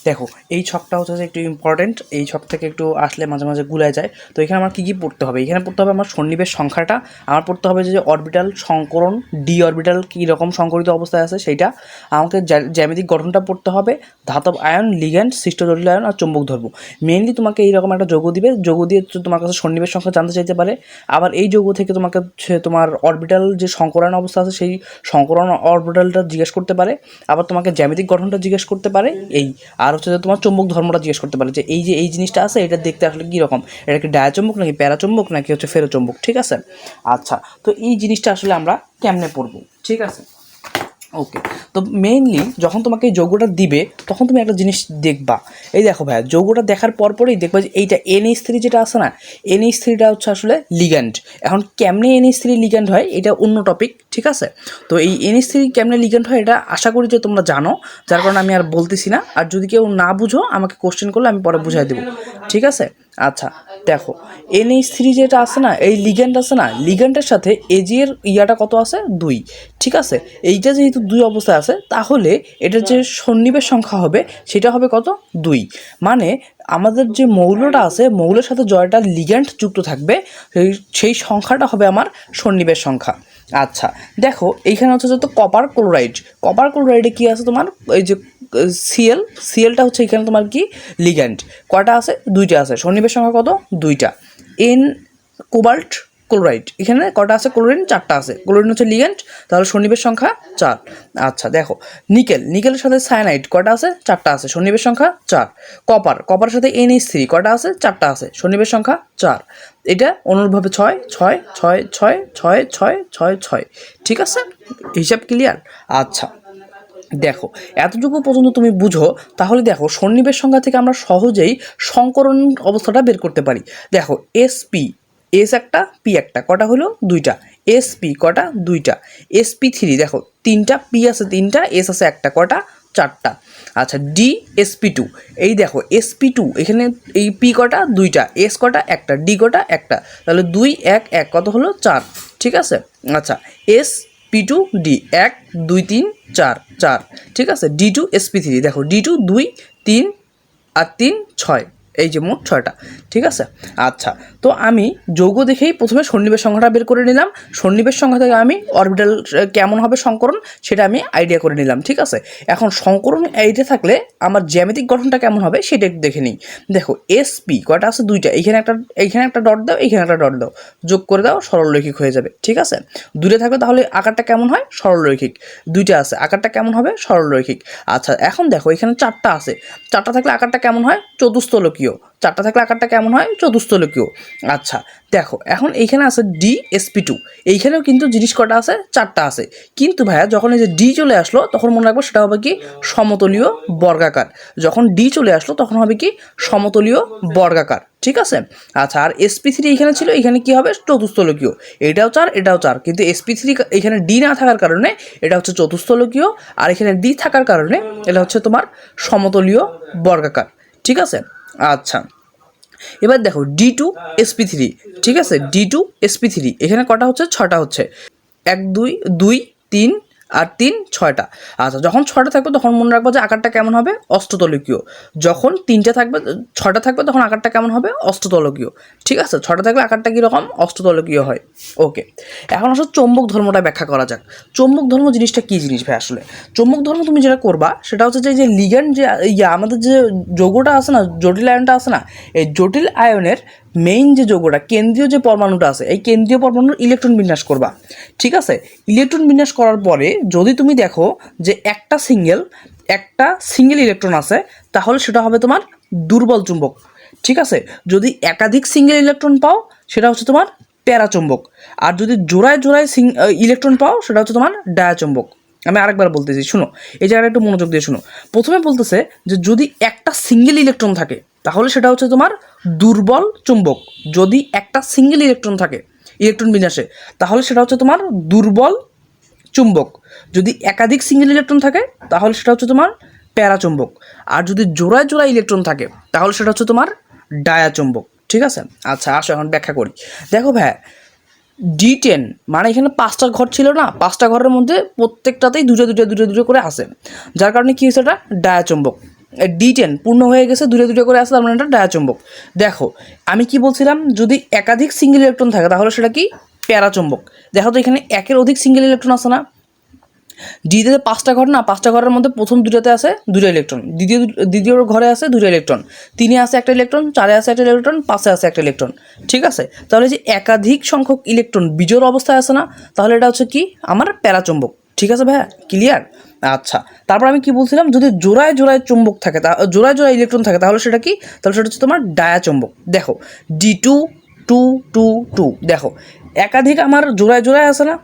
দেখো এই ছকটা হচ্ছে একটু ইম্পর্টেন্ট, এই ছক থেকে একটু আসলে মাঝে মাঝে গুলায় যায়। তো এখানে আমার কী কী পড়তে হবে, এখানে পড়তে হবে আমার সন্নিবেশ সংখ্যাটা, আমার পড়তে হবে যে অরবিটাল সংকরণ, ডি অরবিটাল কী রকম সংকরিত অবস্থায় আছে সেইটা, আমাকে জ্যামিতিক গঠনটা পড়তে হবে, ধাতব আয়ন, লিগ্যান্ড, সৃষ্ট জটিল আয়ন আর চৌম্বক ধর্ম। মেইনলি তোমাকে এইরকম একটা যৌগ দিবে, যৌগ দিয়ে তোমার কাছে সন্নিবেশ সংখ্যা জানতে চাইতে পারে। আবার এই যৌগ থেকে তোমাকে তোমার অরবিটাল যে সংকরণ অবস্থা আছে সেই সংকরণ অরবিটালটা জিজ্ঞেস করতে পারে। আবার তোমাকে জ্যামিতিক গঠনটা জিজ্ঞেস করতে পারে এই, আর হচ্ছে যে তোমার চৌম্বক ধর্মটা জিজ্ঞেস করতে পারে যে এই জিনিসটা আছে এটা দেখতে আসলে কীরকম, এটা কি ডায়াচুম্বক নাকি প্যারাচুম্বক নাকি হচ্ছে ফেরোচুম্বক, ঠিক আছে। আচ্ছা, তো এই জিনিসটা আসলে আমরা কেমনে পড়বো, ঠিক আছে। ওকে, তো মেইনলি যখন তোমাকে এই যৌগটা দিবে তখন তুমি একটা জিনিস দেখবা, এই দেখো ভাইয়া যৌগটা দেখার পরপরই দেখবা যে এইটা NH3 যেটা আছে না, NH3টা হচ্ছে আসলে লিগ্যান্ড। এখন কেমনে NH3 লিগ্যান্ড হয় এটা অন্য টপিক, ঠিক আছে। তো এই NH3 কেমনে লিগ্যান্ড হয় এটা আশা করি যে তোমরা জানো, যার কারণে আমি আর বলতেছি না। আর যদি কেউ না বুঝো আমাকে কোশ্চেন করলে আমি পরে বুঝাই দেবো, ঠিক আছে। আচ্ছা দেখো, NH3 যেটা আছে না, এই লিগ্যান্ড আছে না, লিগ্যান্ডের সাথে এজির ইয়াটা কত আছে 2, ঠিক আছে। এইটা যেহেতু 2 অবস্থায় আছে তাহলে এটার যে সন্নিবেশ সংখ্যা হবে সেটা হবে কত 2, মানে আমাদের যে মৌলটা আছে মৌলের সাথে জয়টা লিগ্যান্ড যুক্ত থাকবে সেই সংখ্যাটা হবে আমার সন্নিবেশ সংখ্যা। আচ্ছা দেখো এইখানে হচ্ছে যত কপার ক্লোরাইডে কী আছে তোমার, এই যে সিএলটা হচ্ছে এখানে তোমার কি লিগ্যান্ড, কয়টা আছে 2টা আছে, সন্নিবেশ সংখ্যা কত 2টা। এন কোবাল্ট ক্লোরাইড এখানে কটা আছে, ক্লোরিন 4টা আছে, ক্লোরিন হচ্ছে লিগ্যান্ড, তাহলে সন্নিবেশ সংখ্যা 4। আচ্ছা দেখো নিকেলের সাথে সায়ানাইড কটা আছে 4টা আছে, সন্নিবেশ সংখ্যা 4। কপারের সাথে NH3 কটা আছে 4টা আছে, সন্নিবেশ সংখ্যা 4। এটা অনুরূপভাবে 6 6 6 6 6 6 6 6, ঠিক আছে, হিসাব ক্লিয়ার। আচ্ছা দেখো এতটুকু পর্যন্ত তুমি বুঝো, তাহলে দেখো সন্নিবেশ সংখ্যা থেকে আমরা সহজেই সংকরণ অবস্থাটা বের করতে পারি। দেখো এস একটা পি একটা, কটা হলো 2টা, SP কটা 2টা, SP3 দেখো 3টা, পি আছে 3টা, এস আছে একটা, কটা 4টা। আচ্ছা SP2 এই দেখো SP2 এখানে এই পি কটা 2টা, এস কটা একটা, ডি কটা একটা, তাহলে 2 1 1 কত হলো 4, ঠিক আছে। আচ্ছা SP2D 1 2 3 4 4, ঠিক আছে। D2SP3 দেখো D2 2 3 আর 3 6, এই যে মোট 6টা, ঠিক আছে। আচ্ছা তো আমি যৌগ দেখেই প্রথমে সন্নিবেশ সংখ্যাটা বের করে নিলাম, সন্নিবেশ সংখ্যা থেকে আমি অরবিটাল কেমন হবে সংকরণ সেটা আমি আইডিয়া করে নিলাম, ঠিক আছে। এখন সংকরণ আইডিয়া থাকলে আমার জ্যামিতিক গঠনটা কেমন হবে সেটা একটু দেখে নিই। দেখো SP কয়টা আছে 2টা, এইখানে একটা ডট দাও, এইখানে একটা ডট দাও, যোগ করে দাও সরলরৈখিক হয়ে যাবে, ঠিক আছে। দূরে থাকবে তাহলে আকারটা কেমন হয় সরলরৈখিক, 2টা আছে আকারটা কেমন হবে সরলরৈখিক। আচ্ছা এখন দেখো এখানে 4টা আছে, 4টা থাকলে আকারটা কেমন হয় চতুস্থলকীয়, 4টা থাকলে আকারটা কেমন হয় চতুস্থলকীয়। আচ্ছা দেখো এখন এইখানে আছে DSP2, এইখানেও কিন্তু জিনিস কটা আছে 4টা আছে, কিন্তু ভাইয়া যখন এই যে ডি চলে আসলো তখন মনে রাখবো সেটা হবে কি সমতলীয় বর্গাকার, যখন ডি চলে আসলো তখন হবে কি সমতলীয় বর্গাকার, ঠিক আছে। আচ্ছা আর SP3 এখানে ছিল, এখানে কি হবে চতুস্থলকীয়, এটাও 4 এটাও 4, কিন্তু SP3 এখানে ডি না থাকার কারণে এটা হচ্ছে চতুস্থলকীয়, আর এখানে ডি থাকার কারণে এটা হচ্ছে তোমার সমতলীয় বর্গাকার, ঠিক আছে। আচ্ছা এবার দেখো D2SP3, ঠিক আছে, D2SP3 এখানে কটা হচ্ছে 6টা হচ্ছে, 1 2 2 3 আর 3 6টা। আচ্ছা যখন 6টা থাকবে তখন মনে রাখবো যে আকারটা কেমন হবে অষ্টতলকীয়, যখন 3টা থাকবে 6টা থাকবে তখন আকারটা কেমন হবে অষ্টতলকীয়, ঠিক আছে। 6টা থাকলে আকারটা কীরকম অষ্টতলকীয় হয়। ওকে, এখন আসলে চৌম্বক ধর্মটা ব্যাখ্যা করা যাক। চৌম্বক ধর্ম জিনিসটা কী জিনিস ভাই, আসলে চৌম্বক ধর্ম তুমি যেটা করবা সেটা হচ্ছে যে লিগ্যান্ড যে আমাদের যে যৌগটা আছে না, জটিল আয়নটা আছে না, এই জটিল আয়নের মেইন যে যৌগটা কেন্দ্রীয় যে পরমাণুটা আছে এই কেন্দ্রীয় পরমাণুর ইলেকট্রন বিন্যাস করবা, ঠিক আছে। ইলেকট্রন বিন্যাস করার পরে যদি তুমি দেখো যে একটা সিঙ্গেল ইলেকট্রন আছে তাহলে সেটা হবে তোমার দুর্বল চুম্বক, ঠিক আছে। যদি একাধিক সিঙ্গেল ইলেকট্রন পাও সেটা হচ্ছে তোমার প্যারাচুম্বক, আর যদি জোড়ায় ইলেকট্রন পাও সেটা হচ্ছে তোমার ডায়াচুম্বক। আমি আরেকবার বলতেছি, শুনো এই জায়গাটা একটু মনোযোগ দিয়ে শুনো। প্রথমে বলতেছে যে যদি একটা সিঙ্গেল ইলেকট্রন থাকে তাহলে সেটা হচ্ছে তোমার দুর্বল চুম্বক, যদি একটা সিঙ্গেল ইলেকট্রন থাকে ইলেকট্রন বিন্যাসে তাহলে সেটা হচ্ছে তোমার দুর্বল চুম্বক, যদি একাধিক সিঙ্গেল ইলেকট্রন থাকে তাহলে সেটা হচ্ছে তোমার প্যারাচুম্বক, আর যদি জোড়ায় ইলেকট্রন থাকে তাহলে সেটা হচ্ছে তোমার ডায়াচুম্বক, ঠিক আছে। আচ্ছা আসো এখন ব্যাখ্যা করি। দেখো ভাই D10 মানে এখানে 5টা ঘর ছিল না, 5টা ঘরের মধ্যে প্রত্যেকটাতেই দুটো করে আসে, যার কারণে কি হয়েছে, এটা ডায়াচুম্বক। D10 পূর্ণ হয়ে গেছে, দুটো করে আসে, তার মানে এটা ডায়াচুম্বক। দেখো আমি কি বলছিলাম, যদি একাধিক সিঙ্গেল ইলেকট্রন থাকে তাহলে সেটা কি, প্যারাচুম্বক। দেখো তো এখানে একের অধিক সিঙ্গেল ইলেকট্রন আছে না, ডিতে 5টা ঘর না, 5টা ঘরের মধ্যে প্রথম দুটোতে আছে 2টা ইলেকট্রন, দ্বিতীয় ঘরে আছে 2টা ইলেকট্রন, 3-এ আছে 1টা ইলেকট্রন, 4-এ আছে 1টা ইলেকট্রন, 5-এ আছে 1টা ইলেকট্রন। ঠিক আছে, তাহলে যে একাধিক সংখ্যক ইলেকট্রন বিজোড় অবস্থায় আছে না, তাহলে এটা হচ্ছে কি, আমার প্যারাচুম্বক। ঠিক আছে ভাইয়া, ক্লিয়ার? আচ্ছা, তারপর আমি কি বলছিলাম, যদি জোড়ায় চুম্বক থাকে, জোড়ায় ইলেকট্রন থাকে, তাহলে সেটা কি, তাহলে সেটা হচ্ছে তোমার ডায়াচুম্বক। দেখো D2 2 2 2, দেখো একাধিক আমার জোড়ায় আছে না,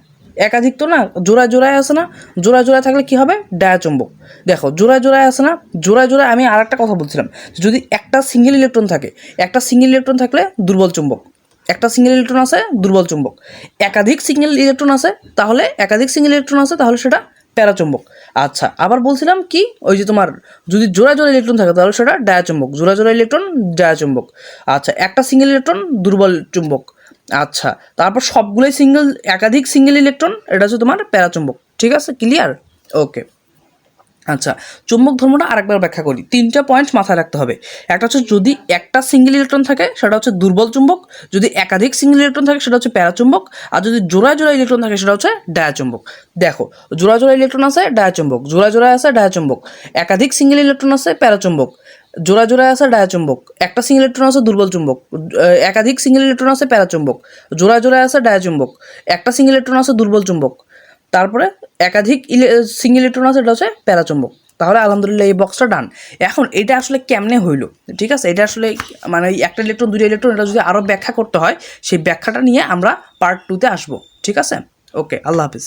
একাধিক তো না, জোড়ায় আছে না, জোড়ায় থাকলে কি হবে, ডায়াচুম্বক। দেখো জোড়ায় আছে না, জোড়ায় আমি আর একটা কথা বলছিলাম, যদি একটা সিঙ্গেল ইলেকট্রন থাকে, একটা সিঙ্গেল ইলেকট্রন থাকলে দুর্বল চুম্বক, একটা সিঙ্গেল ইলেকট্রন আছে দুর্বল চুম্বক, একাধিক সিঙ্গেল ইলেকট্রন আছে তাহলে সেটা প্যারাচুম্বক। আচ্ছা, আবার বলছিলাম কি, ওই যে তোমার যদি জোড়া ইলেকট্রন থাকে তাহলে সেটা ডায়াচুম্বক, জোড়া ইলেকট্রন ডায়াচুম্বক। আচ্ছা, একটা সিঙ্গেল ইলেকট্রন দুর্বল চুম্বক। আচ্ছা, তারপর সবগুলোই একাধিক সিঙ্গেল ইলেকট্রন, এটা হচ্ছে তোমার প্যারাচুম্বক। ঠিক আছে, ক্লিয়ার? ওকে। আচ্ছা, চুম্বক ধর্মটা আরেকবার ব্যাখ্যা করি, 3টা পয়েন্ট মাথায় রাখতে হবে। একটা হচ্ছে যদি একটা সিঙ্গেল ইলেকট্রন থাকে সেটা হচ্ছে দুর্বল চুম্বক, যদি একাধিক সিঙ্গেল ইলেকট্রন থাকে সেটা হচ্ছে প্যারাচুম্বক, আর যদি জোড়া ইলেকট্রন থাকে সেটা হচ্ছে ডায়াচুম্বক। দেখো জোড়া ইলেকট্রন আছে ডায়াচুম্বক, জোড়া আছে ডায়াচুম্বক, একাধিক সিঙ্গেল ইলেকট্রন আছে প্যারাচুম্বক, জোড়া আছে ডায়াচুম্বক, একটা সিঙ্গেল ইলেকট্রন আছে দুর্বল চুম্বক, একাধিক সিঙ্গেল ইলেকট্রন আছে প্যারাচুম্বক, জোড়া আছে ডায়াচুম্বক, একটা সিঙ্গেল ইলেকট্রন আছে দুর্বল চুম্বক, তারপরে একাধিক সিঙ্গেল ইলেকট্রন আছে, এটা হচ্ছে প্যারাচুম্বক। তাহলে আলহামদুলিল্লাহ এই বক্সটা ডান। এখন এটা আসলে কেমনে হইলো, ঠিক আছে, এটা আসলে মানে একটা ইলেকট্রন 2টা ইলেকট্রন, এটা যদি আরও ব্যাখ্যা করতে হয় সেই ব্যাখ্যাটা নিয়ে আমরা পার্ট 2-তে আসবো। ঠিক আছে, ওকে, আল্লাহ হাফিজ।